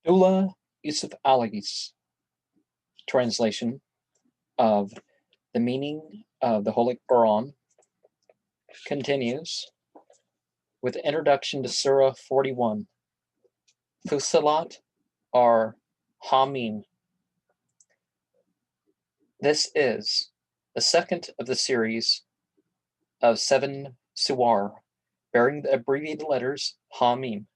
Abdullah Yusuf Ali's translation of the meaning of the Holy Quran continues with the introduction to Surah 41. Fusilat or Hamim. This is the second of the series of 7 Suwar bearing the abbreviated letters Hamim,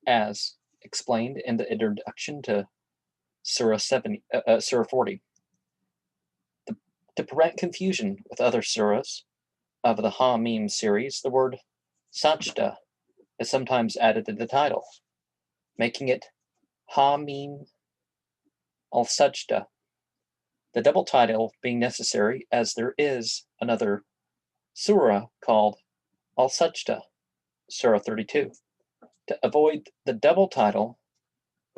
as explained in the introduction to Surah 40. To prevent confusion with other surahs of the Hamim series, the word Sajda is sometimes added to the title, making it Hamim al-Sajda, the double title being necessary as there is another surah called al-Sajda, Surah 32. To avoid the double title,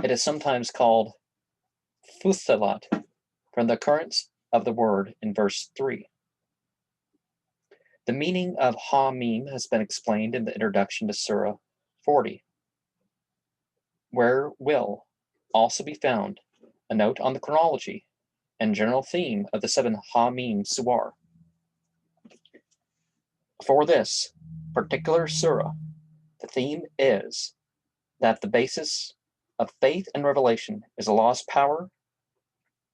it is sometimes called Fusilat, from the occurrence of the word in verse 3. The meaning of Hamim has been explained in the introduction to Surah 40, where will also be found a note on the chronology and general theme of the 7 Hamim Suwar. For this particular surah, the theme is that the basis of faith and revelation is Allah's power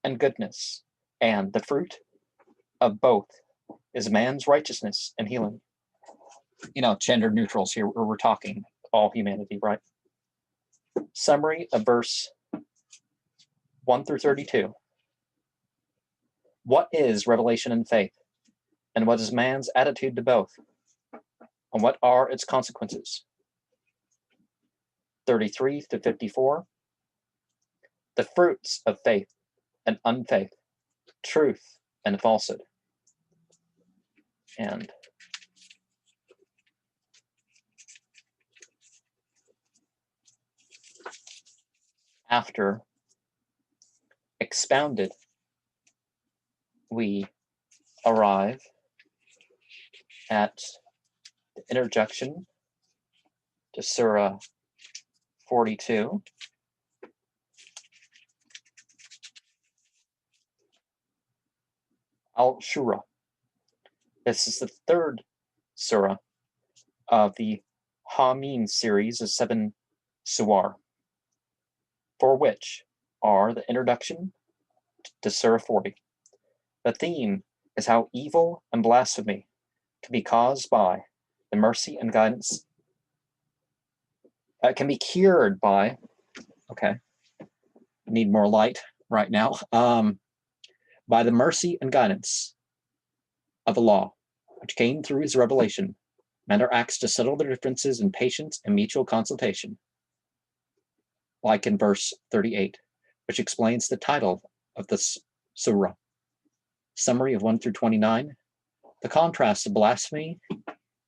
and goodness, and the fruit of both is man's righteousness and healing. Gender neutrals here, we're talking all humanity, right? Summary of verse 1 through 32. What is revelation and faith? And what is man's attitude to both? And what are its consequences? 33 to 54. The fruits of faith and unfaith, truth and falsehood. And after expounded, we arrive at the interjection to Surah 42. Al-Shura. This is the third surah of the Hamim series of 7 Suwar, for which are the introduction to Surah 40. The theme is how evil and blasphemy can be caused by the mercy and guidance, can be cured by, need more light right now, by the mercy and guidance of Allah, which came through his revelation. Men are asked to settle their differences in patience and mutual consultation, like in verse 38, which explains the title of this surah. Summary of 1 through 29. The contrast of blasphemy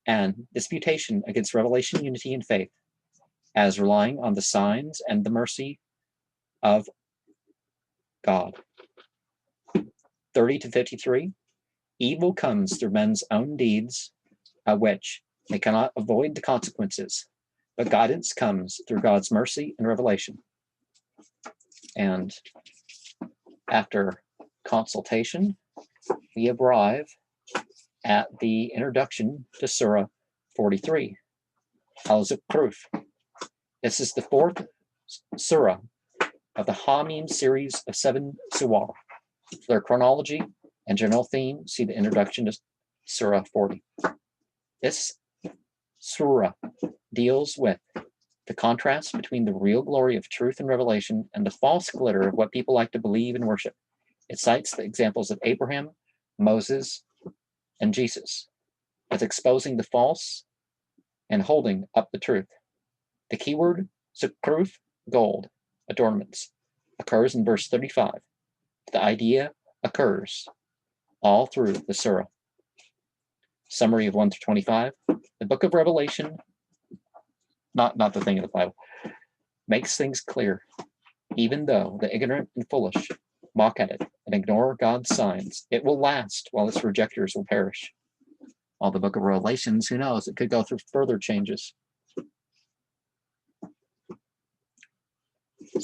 and disputation against revelation, unity, and faith, as relying on the signs and the mercy of God. 30 to 53. Evil comes through men's own deeds, of which they cannot avoid the consequences, but guidance comes through God's mercy and revelation. And after consultation, we arrive at the introduction to Surah 43, Al-Zukhruf. This is the fourth surah of the Hamim series of 7 Suwar. Their chronology and general theme, see the introduction to Surah 40. This surah deals with the contrast between the real glory of truth and revelation and the false glitter of what people like to believe and worship. It cites the examples of Abraham, Moses, and Jesus as exposing the false and holding up the truth. The keyword Zukhruf, gold, adornments, occurs in verse 35. The idea occurs all through the surah. Summary of 1 through 25. The book of Revelation, not the thing of the Bible, makes things clear, even though the ignorant and foolish mock at it and ignore God's signs. It will last while its rejectors will perish. While the book of Revelations, who knows, it could go through further changes.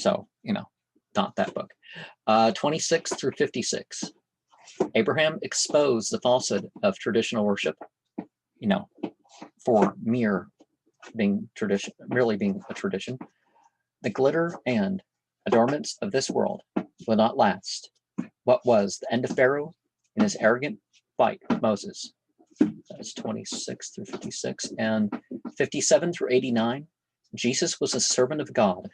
So, not that book. 26 through 56. Abraham exposed the falsehood of traditional worship, for merely being a tradition. The glitter and adornments of this world will not last. What was the end of Pharaoh in his arrogant fight with Moses? That's 26 through 56. And 57 through 89. Jesus was a servant of God,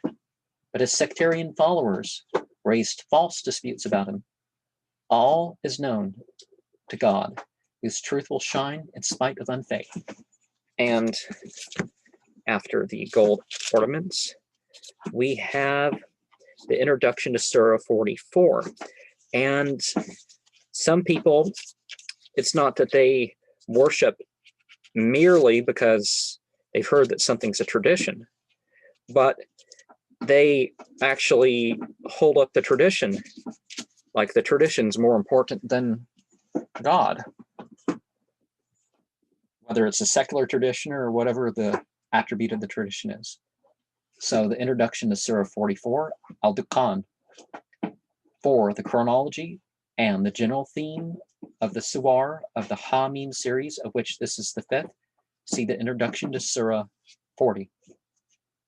but his sectarian followers raised false disputes about him. All is known to God, whose truth will shine in spite of unfaith. And after the gold ornaments, we have the introduction to Surah 44. And some people, it's not that they worship merely because they've heard that something's a tradition, but they actually hold up the tradition, like the tradition's more important than God, whether it's a secular tradition or whatever the attribute of the tradition is. So the introduction to Surah 44, Al-Dukhan, for the chronology and the general theme of the Suwar of the Hamim series, of which this is the 5th, see the introduction to Surah 40.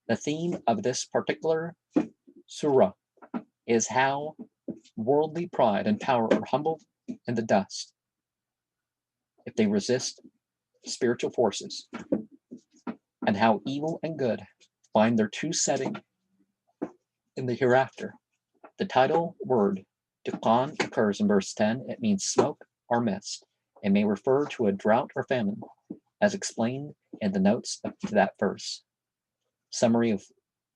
The theme of this particular surah is how worldly pride and power are humbled in the dust if they resist spiritual forces, and how evil and good find their true setting in the hereafter. The title word Dukhan occurs in verse 10. It means smoke or mist. It may refer to a drought or famine, as explained in the notes to that verse. Summary of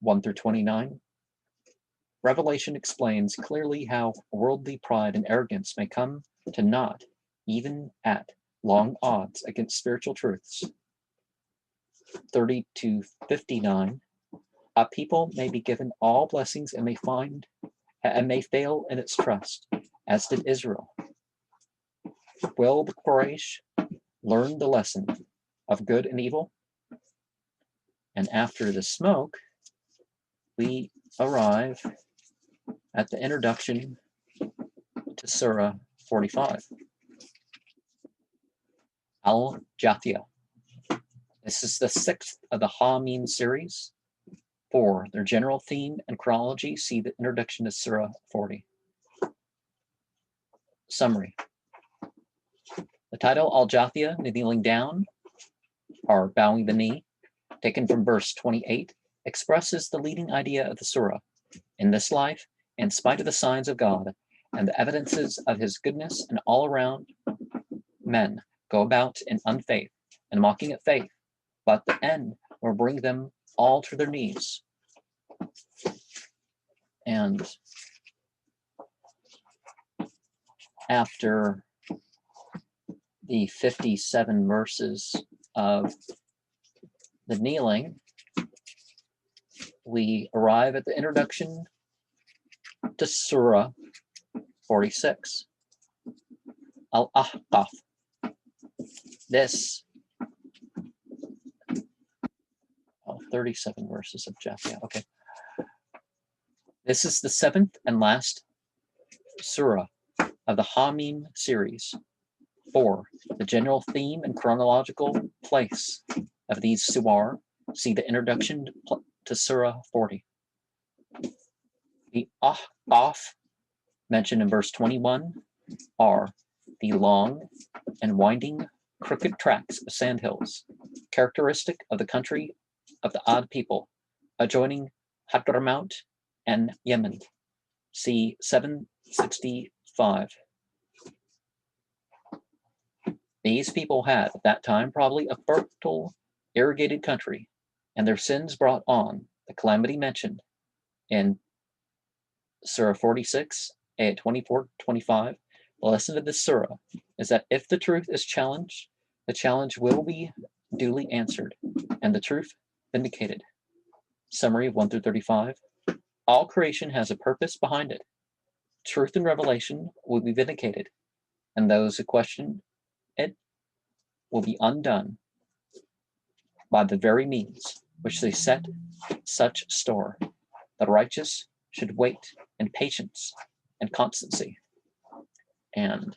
1 through 29. Revelation explains clearly how worldly pride and arrogance may come to naught, even at long odds against spiritual truths. 30 to 59. A people may be given all blessings and may fail in its trust, as did Israel. Will the Quraysh learn the lesson of good and evil? And after the smoke, we arrive at the introduction to Surah 45. Al-Jathiyah. This is the 6th of the Hamim series. For their general theme and chronology, see the introduction to Surah 40. Summary. The title Al-Jathiyah, kneeling down, or bowing the knee, taken from verse 28, expresses the leading idea of the surah. In this life, in spite of the signs of God and the evidences of his goodness, and all around men go about in unfaith and mocking at faith, but the end will bring them all to their knees. And after the 57 verses of the kneeling, we arrive at the introduction to Surah 46, Al-Ahqaf. This 37 verses of Jathiyah. Okay. This is the 7th and last surah of the Hamim series. For the general theme and chronological place of these suwar, see the introduction to Surah 40. The Ahqaf mentioned in verse 21 are the long and winding crooked tracks of sandhills, characteristic of the country of the Ad people, adjoining Hadramaut and Yemen. See 765. These people had at that time probably a fertile, irrigated country, and their sins brought on the calamity mentioned in Surah 46, ayat 24-25. The lesson of this surah is that if the truth is challenged, the challenge will be duly answered, and the truth vindicated. Summary of 1 through 35. All creation has a purpose behind it. Truth and revelation will be vindicated, and those who question it will be undone by the very means which they set such store. The righteous should wait in patience and constancy. And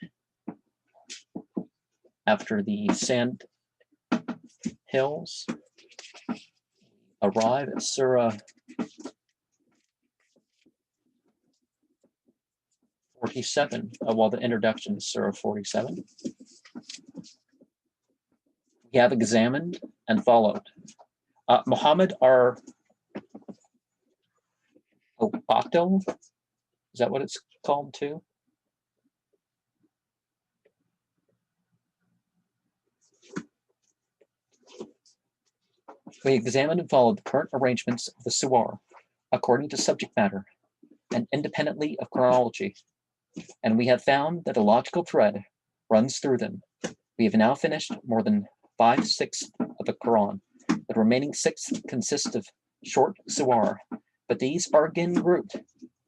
after the sand hills, arrive at Surah 47. Well, the introduction is Surah 47. We have examined and followed. Muhammad our Obacto, is that what it's called too? We examined and followed the current arrangements of the Suwar according to subject matter and independently of chronology, and we have found that a logical thread runs through them. We have now finished more than 5/6 of the Quran. The remaining 6 consist of short Suwar, but these are again grouped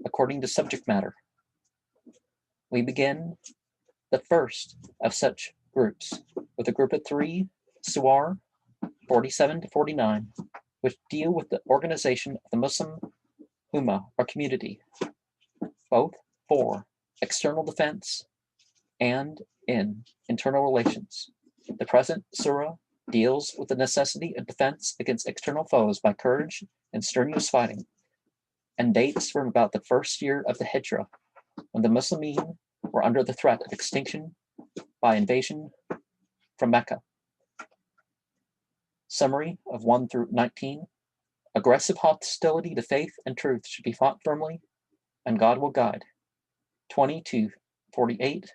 according to subject matter. We begin the first of such groups with a group of 3 Suwar, 47 to 49, which deal with the organization of the Muslim Ummah or community, both for external defense and in internal relations. The present surah deals with the necessity of defense against external foes by courage and strenuous fighting, and dates from about the first year of the Hijrah, when the Muslimin were under the threat of extinction by invasion from Mecca. Summary of 1 through 19. Aggressive hostility to faith and truth should be fought firmly, and God will guide. 20 to 48.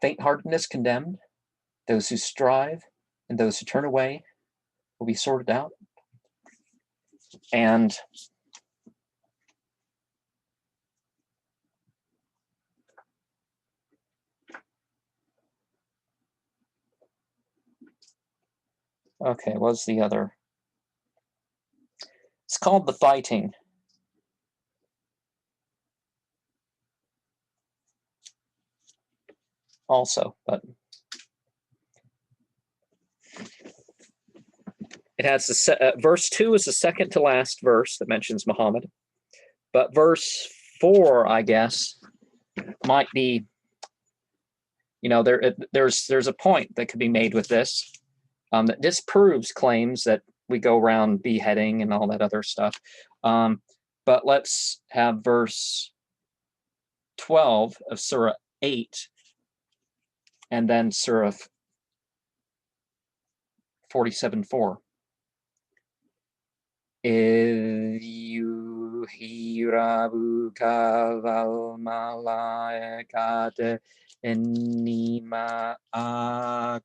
Faint-heartedness condemned. Those who strive and those who turn away will be sorted out. And okay, what's the other? It's called the fighting. Also, but it has the verse 2 is the second to last verse that mentions Muhammad, but verse 4, I guess, might be, there's a point that could be made with this that disproves claims that we go around beheading and all that other stuff. But let's have verse 12 of Surah 8 and then Surah 47:4. إِذْ يُوحِي رَبُّكَ وَالْمَلَائِكَةُ إِنِّي مَعَكُمْ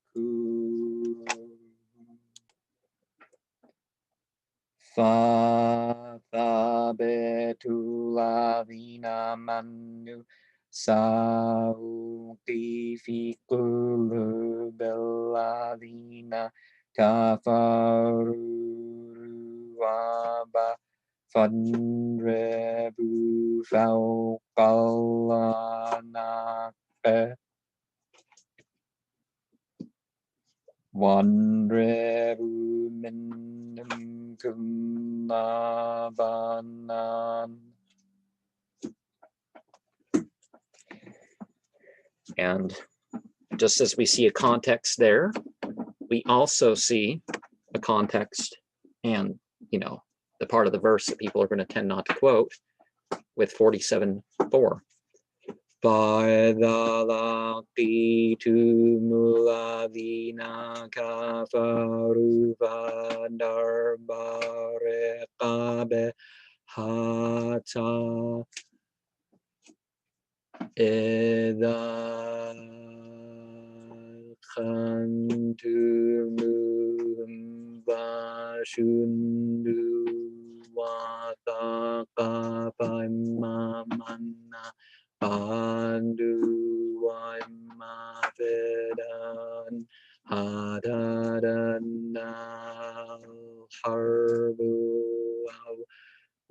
فَثَبِتُوا الَّذِينَ آمَنُوا سَأُلْقِي فِي قُلُوبِ الَّذِينَ كَفَرُوا الرُّعْبَ فاضربوا فوق الأعناق واضربوا منهم كل بنان. And just as we see a context there, we also see a context and, the part of the verse that people are going to tend not to quote with 47:4. فَإِذَا لَقِيتُمُ الَّذِينَ كَفَرُوا فَضَرْبَ الرِّقَابِ حَتَّى إِذَا أثخنتموهم فشدوا الوثاق فإما منا بعد وإما فداء حتى تنتهي الحرب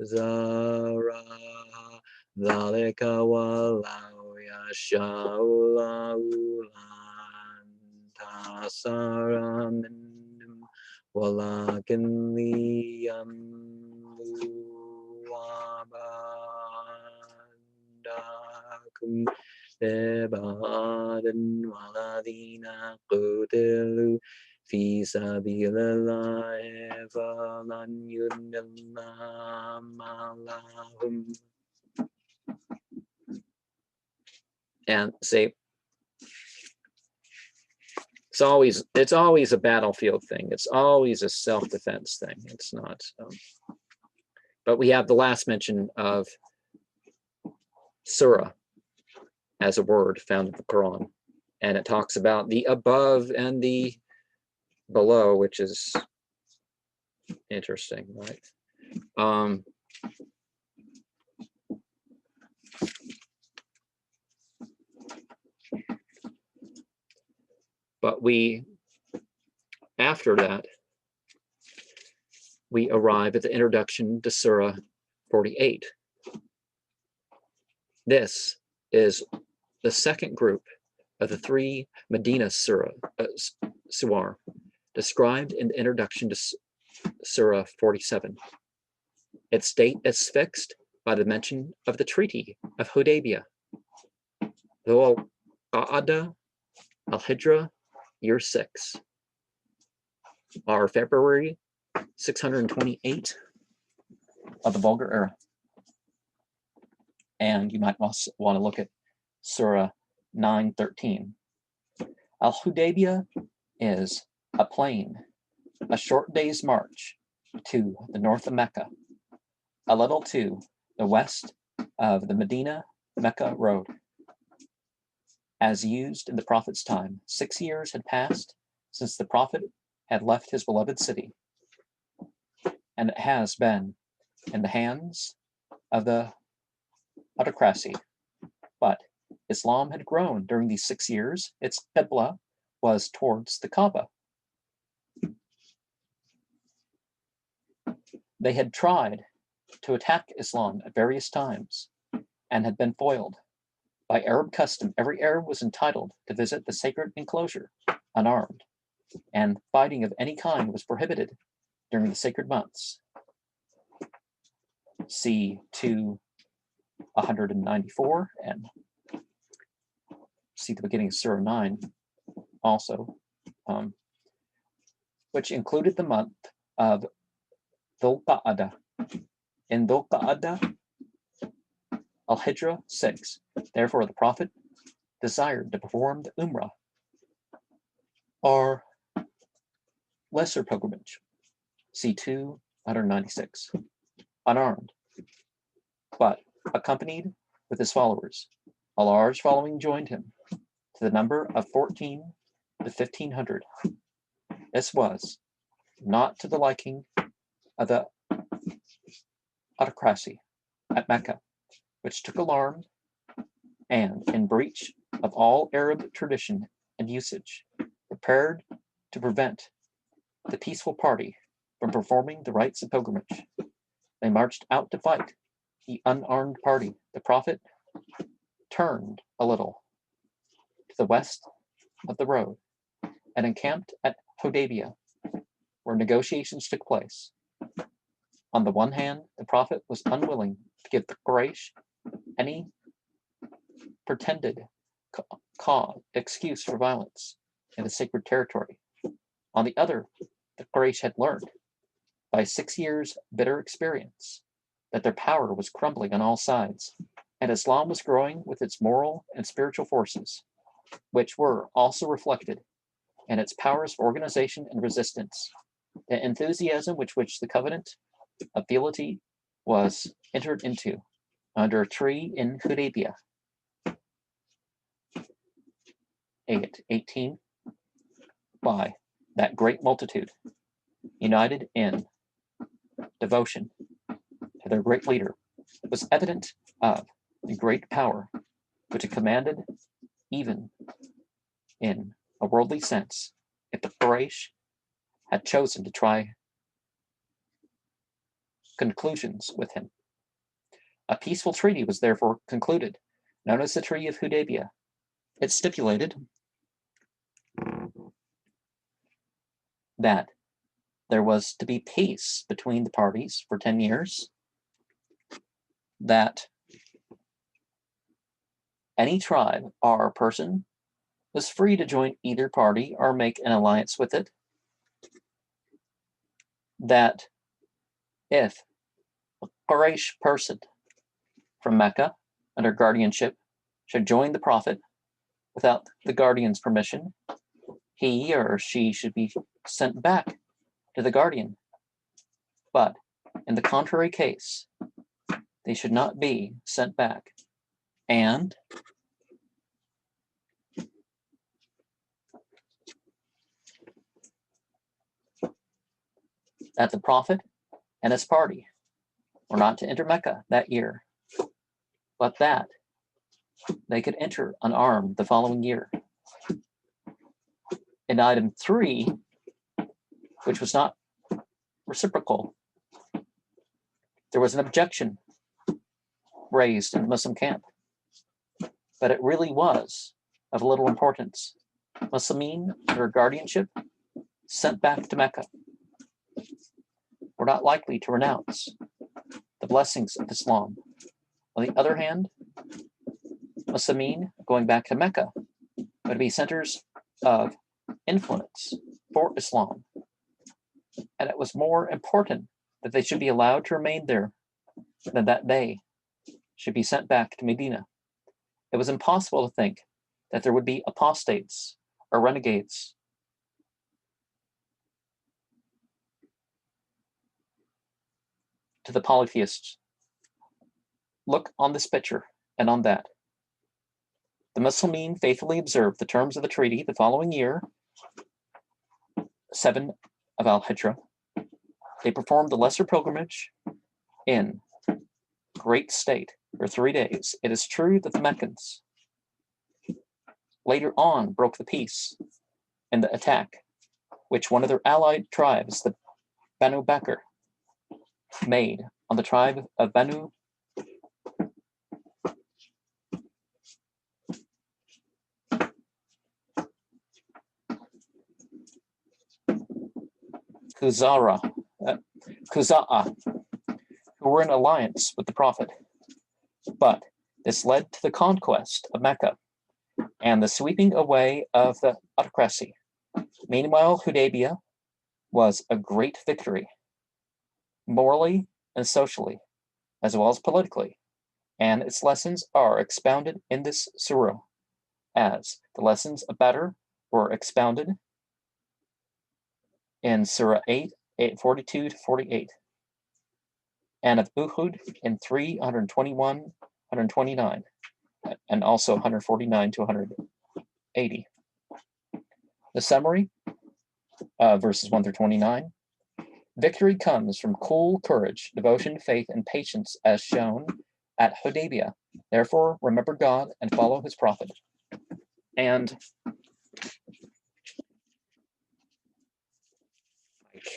أوزارها ذلك ولو يشاء الله لانتصر منهم ولكن ليملوا bandakum lebadan waladina qutilu fi sabilillahi falan yudillam. And say, it's always a battlefield thing. It's always a self-defense thing. It's not. But we have the last mention of surah as a word found in the Quran, and it talks about the above and the below, which is interesting, right? But after that, we arrive at the introduction to Surah 48. This is the second group of the three Medina Suwar described in the introduction to Surah 47. Its date is fixed by the mention of the Treaty of Hudaybiyah, Dhul Qa'ada al-Hijra, year 6, or February 628 of the Vulgar Era. And you might also want to look at Surah 9:13. Al-Hudaybiyah is a plain, a short day's march to the north of Mecca, a little to the west of the Medina-Mecca road. As used in the Prophet's time, 6 years had passed since the Prophet had left his beloved city, and it has been in the hands of the autocracy. But Islam had grown during these 6 years. Its qibla was towards the Kaaba. They had tried to attack Islam at various times and had been foiled. By Arab custom, every Arab was entitled to visit the sacred enclosure unarmed, and fighting of any kind was prohibited during the sacred months. See 194 and see the beginning of Surah 9 also, which included the month of Dhul Qa'ada. In Dhul Qa'ada al-Hijra 6, therefore the Prophet desired to perform the Umrah, or lesser pilgrimage, see 296, unarmed, but accompanied with his followers. A large following joined him, to the number of 14 to 1,500. This was not to the liking of the autocracy at Mecca, which took alarm and, in breach of all Arab tradition and usage, prepared to prevent the peaceful party from performing the rites of pilgrimage. They marched out to fight the unarmed party. The Prophet turned a little to the west of the road and encamped at Hudaybiyah, where negotiations took place. On the one hand, the Prophet was unwilling to give the Quraysh any pretended excuse for violence in the sacred territory. On the other, the Quraysh had learned, by 6 years' bitter experience, that their power was crumbling on all sides, and Islam was growing with its moral and spiritual forces, which were also reflected in its powers of organization and resistance. The enthusiasm with which the covenant of fealty was entered into under a tree in Hudaybiyah. 18. By that great multitude, united in devotion to their great leader, was evident of the great power which it commanded, even in a worldly sense, if the Quraysh had chosen to try conclusions with him. A peaceful treaty was therefore concluded, known as the Treaty of Hudaybiyah. It stipulated that there was to be peace between the parties for 10 years, that any tribe or person was free to join either party or make an alliance with it, that if a Quraysh person from Mecca under guardianship should join the Prophet without the guardian's permission, he or she should be sent back to the guardian. But in the contrary case, they should not be sent back. And that the Prophet and his party were not to enter Mecca that year, but that they could enter unarmed the following year. In item 3, which was not reciprocal, there was an objection raised in the Muslim camp, but it really was of little importance. Muslimin, under guardianship, sent back to Mecca, were not likely to renounce the blessings of Islam. On the other hand, Muslimin going back to Mecca would be centers of influence for Islam, and it was more important that they should be allowed to remain there than that they should be sent back to Medina. It was impossible to think that there would be apostates or renegades to the polytheists. Look on this picture and on that. The Muslimin faithfully observed the terms of the treaty the following year, 7 of Al-Hijrah. They performed the lesser pilgrimage in great state for 3 days. It is true that the Meccans later on broke the peace in the attack which one of their allied tribes, the Banu Bakr, made on the tribe of Banu Khuza'a, who were in alliance with the Prophet. But this led to the conquest of Mecca and the sweeping away of the autocracy. Meanwhile, Hudaybiyah was a great victory, morally and socially, as well as politically, and its lessons are expounded in this surah, as the lessons of Badr were expounded in Surah 8, 42 to 48, and of Uhud in 321, 129, and also 149 to 180. The summary, verses 1 through 29. Victory comes from cool courage, devotion, faith, and patience as shown at Hudaybiyah. Therefore, remember God and follow his prophet. And I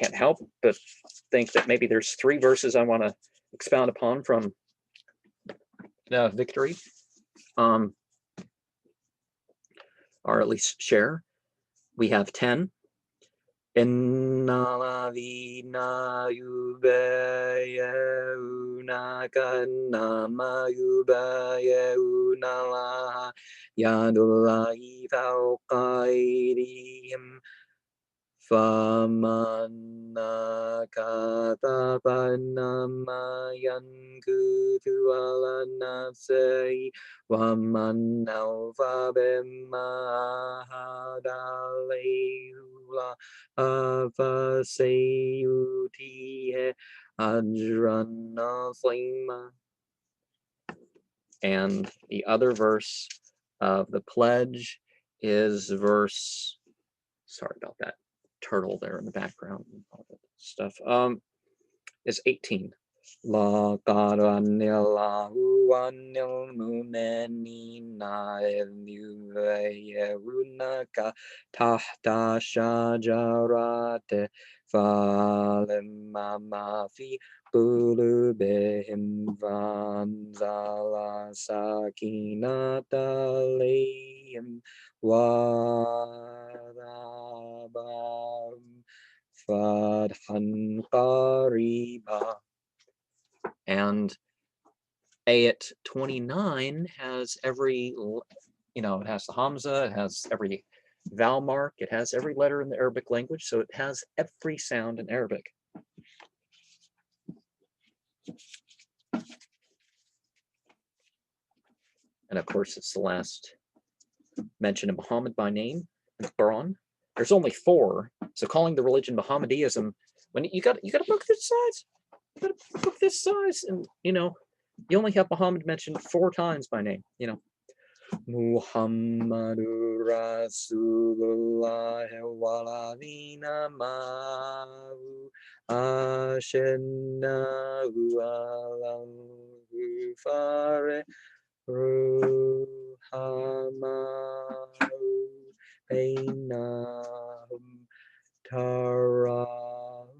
can't help but think that maybe there's 3 verses I want to expound upon from the victory, or at least share. We have 10. Inna ladhina yubayyi'unaka innama yubayyi'una Allaha yadullahi fawqa aydihim faman nakatha fannama yankuthu ala nafsihi waman awfa bima ahada alayhi فَسَيُؤْتِيهِ أَجْرًا عَظِيمًا. And the other verse of the pledge is verse, sorry about that turtle there in the background and all that stuff, is 18. لَقَدْ عَنِ اللَّهُ عَنِ الْمُؤْمِنِينَ إِذْ يُبَيِّعُونَكَ تَحْتَ الشَّجَرَةِ فَعَلِمَ مَا فِي قُلُوبِهِمْ فَأَنزَلَ السَّكِينَةَ عَلَيْهِمْ وَأَثَابَهُمْ فَتْحًا قَرِيبًا. And Ayat 29 has every, it has the Hamza, it has every vowel mark, it has every letter in the Arabic language, so it has every sound in Arabic. And of course, it's the last mention of Muhammad by name in the Quran. There's only 4, so calling the religion Mohammedanism, when you got a book this size, and you only have Muhammad mentioned 4 times by name. Muhammadur Rasulullah waladina ma'ahu ashennahu alal kufari ruhamahu bainahum tarahum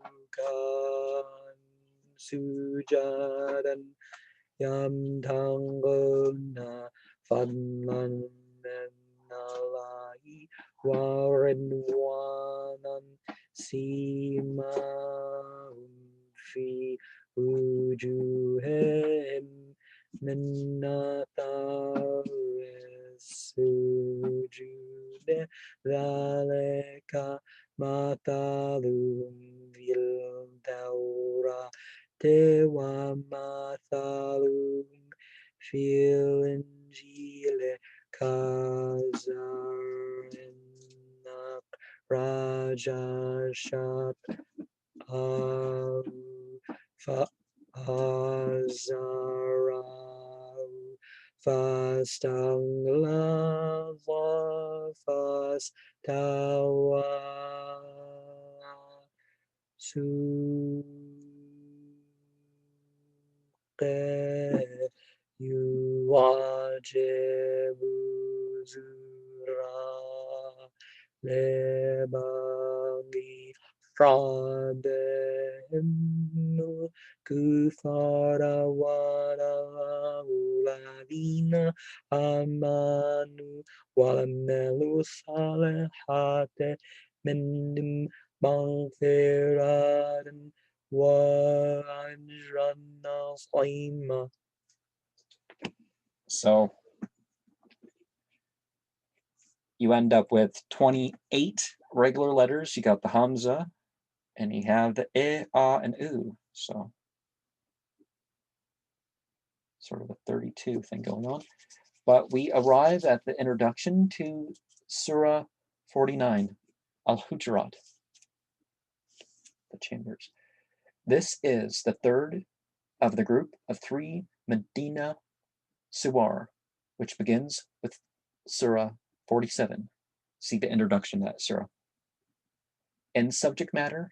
rukan sujadan yamtanguna fadman minallahi wa ridwanan simahum fi wujuhihim min athari sujud dhalika mathaluhum fil tawrati wa mathaluhum fil injili kazarin rajashat فأزرعوا فاستغلظ فاستوى سوقه يعجب الزراع لبغي ربهم الكفار والذين آمنوا وعملوا الصالحات منهم مغفرة وأجرا عظيما. So you end up with 28 regular letters. You got the Hamza, and you have the and U. So sort of a 32 thing going on. But we arrive at the introduction to Surah 49, Al-Hujurat, the chambers. This is the third of the group of 3 Medina Suwar, which begins with Surah 47. See the introduction to that surah. In subject matter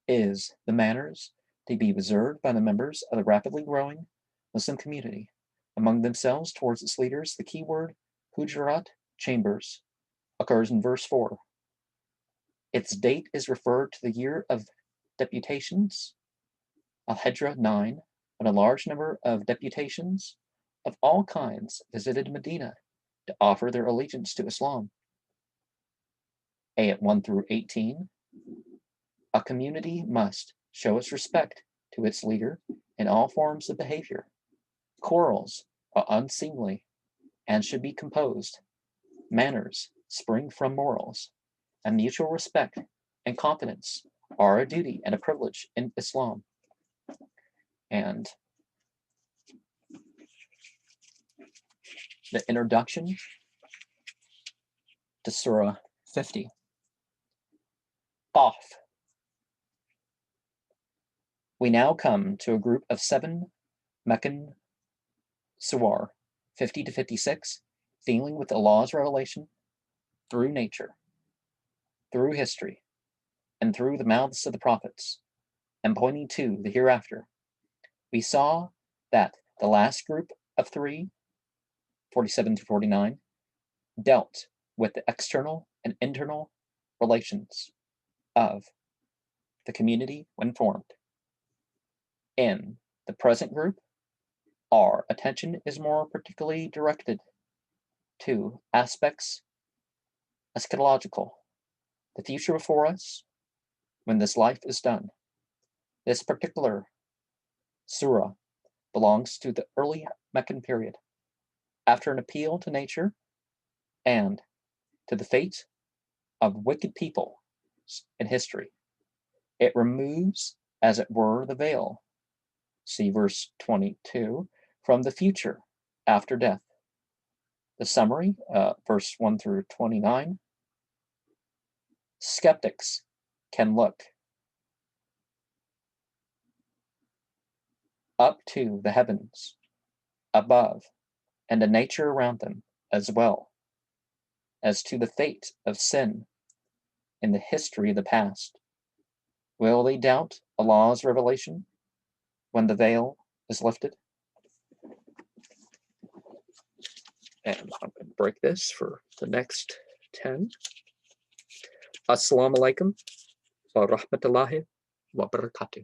is the manners to be observed by the members of the rapidly growing Muslim community among themselves towards its leaders. The keyword Hujurat, chambers, occurs in verse 4. Its date is referred to the year of deputations, Al-Hijra 9, when a large number of deputations of all kinds visited Medina to offer their allegiance to Islam. Ayat 1 through 18. A community must show its respect to its leader in all forms of behavior. Quarrels are unseemly and should be composed. Manners spring from morals, and mutual respect and confidence are a duty and a privilege in Islam. And the introduction to Surah 50. Qaf. We now come to a group of 7 Meccan Suwar, 50 to 56, dealing with Allah's revelation through nature, through history, and through the mouths of the prophets, and pointing to the hereafter. We saw that the last group of 3, 47 to 49, dealt with the external and internal relations of the community when formed. In the present group, our attention is more particularly directed to aspects eschatological, the future before us when this life is done. This particular surah belongs to the early Meccan period. After an appeal to nature and to the fate of wicked people in history, it removes, as it were, the veil. See verse 22, from the future after death. The summary, verse 1 through 29. Skeptics can look up to the heavens above and the nature around them, as well as to the fate of sin in the history of the past. Will they doubt Allah's revelation when the veil is lifted? And I'm going to break this for the next 10. Assalamu alaikum wa rahmatullahi wa barakatuh.